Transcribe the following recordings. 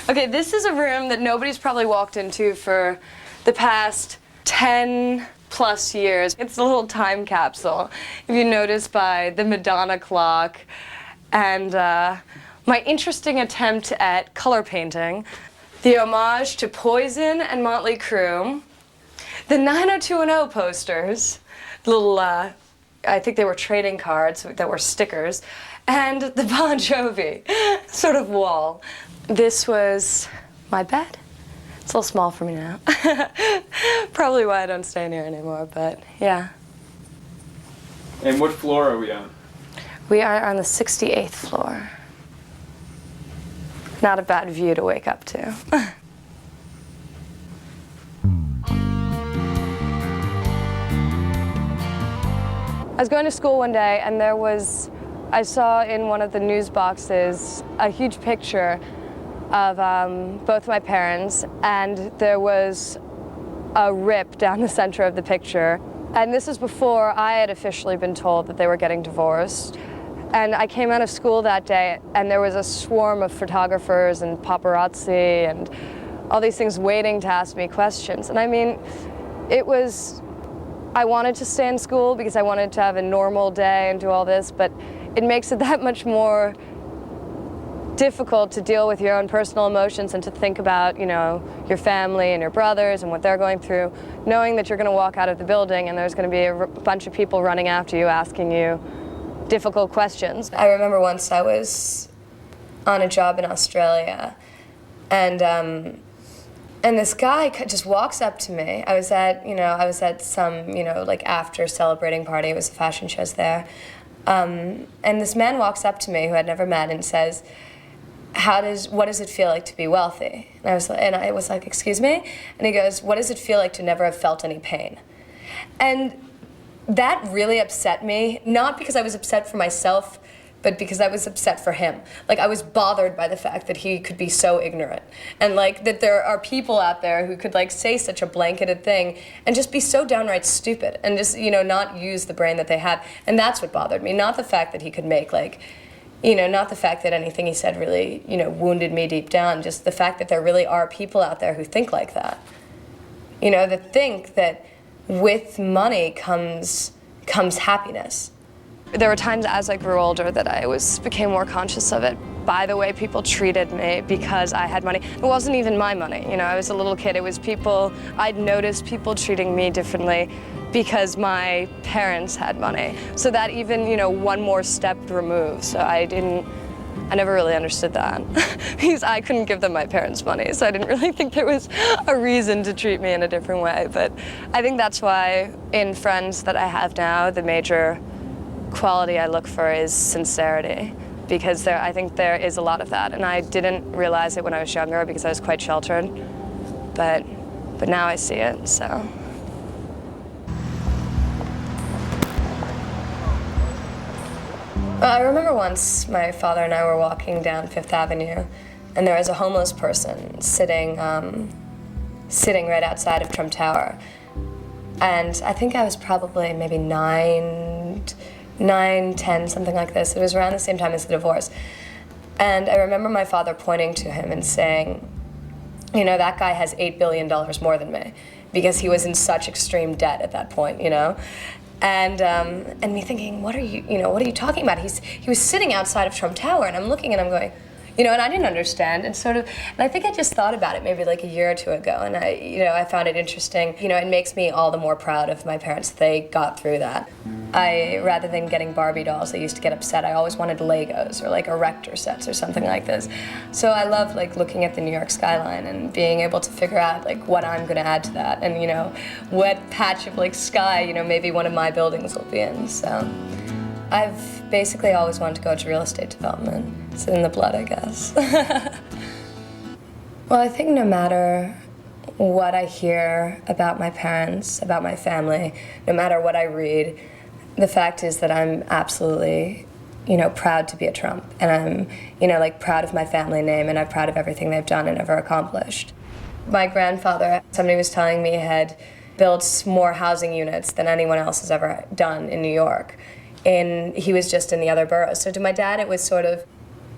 Okay, this is a room that nobody's probably walked into for the past 10 plus years. It's a little time capsule, if you notice by the Madonna clock and my interesting attempt at color painting, the homage to Poison and Motley Crue, the 90210 posters, little, I think they were trading cards that were stickers, and the Bon Jovi sort of wall. This was my bed. It's a little small for me now. Probably why I don't stay in here anymore, but yeah. And what floor are we on? We are on the 68th floor. Not a bad view to wake up to. I was going to school one day and I saw in one of the news boxes a huge picture of both my parents, and there was a rip down the center of the picture. And this is before I had officially been told that they were getting divorced. And I came out of school that day and there was a swarm of photographers and paparazzi and all these things waiting to ask me questions. And I mean, I wanted to stay in school because I wanted to have a normal day and do all this, but it makes it that much more difficult to deal with your own personal emotions and to think about, you know, your family and your brothers and what they're going through, knowing that you're going to walk out of the building and there's going to be a bunch of people running after you asking you difficult questions. I remember once I was on a job in Australia and this guy just walks up to me. I was at some, like after celebrating party. It was a fashion shows there. And this man walks up to me who I'd never met and says, what does it feel like to be wealthy? And I was like, excuse me? And he goes, what does it feel like to never have felt any pain? And that really upset me, not because I was upset for myself, but because I was upset for him. Like, I was bothered by the fact that he could be so ignorant. And like, that there are people out there who could like say such a blanketed thing and just be so downright stupid and just, not use the brain that they have. And that's what bothered me, not the fact that he could make like, not the fact that anything he said really, wounded me deep down, just the fact that there really are people out there who think like that. That think that with money comes happiness. There were times as I grew older that I became more conscious of it by the way people treated me because I had money. It wasn't even my money, I was a little kid. It was I'd noticed people treating me differently because my parents had money. So that even, one more step removed. So I never really understood that because I couldn't give them my parents' money. So I didn't really think there was a reason to treat me in a different way. But I think that's why in friends that I have now, the major quality I look for is sincerity, because I think there is a lot of that, and I didn't realize it when I was younger because I was quite sheltered, but now I see it, so. Well, I remember once my father and I were walking down Fifth Avenue, and there was a homeless person sitting right outside of Trump Tower, and I think I was probably maybe 9, 10, something like this. It was around the same time as the divorce. And I remember my father pointing to him and saying, that guy has $8 billion more than me, because he was in such extreme debt at that point, And me thinking, what are you talking about? He was sitting outside of Trump Tower, and I'm looking and I'm going, and I didn't understand, and I think I just thought about it maybe like a year or two ago, and I found it interesting. It makes me all the more proud of my parents that they got through that. Rather than getting Barbie dolls, I used to get upset. I always wanted Legos or like erector sets or something like this. So I love like looking at the New York skyline and being able to figure out like what I'm going to add to that, and what patch of like sky maybe one of my buildings will be in. So I've basically always wanted to go to real estate development. It's in the blood, I guess. Well, I think no matter what I hear about my parents, about my family, no matter what I read, the fact is that I'm absolutely, proud to be a Trump. And I'm, proud of my family name, and I'm proud of everything they've done and ever accomplished. My grandfather, somebody was telling me, had built more housing units than anyone else has ever done in New York. And he was just in the other boroughs. So to my dad, it was sort of,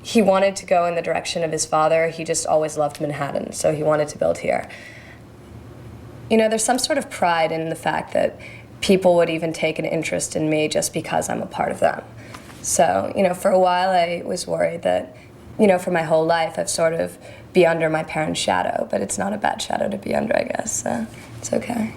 he wanted to go in the direction of his father. He just always loved Manhattan, so he wanted to build here. You know, there's some sort of pride in the fact that people would even take an interest in me just because I'm a part of them. So, you know, for a while I was worried that, you know, for my whole life I've sort of be under my parents' shadow, but it's not a bad shadow to be under, I guess, so it's okay.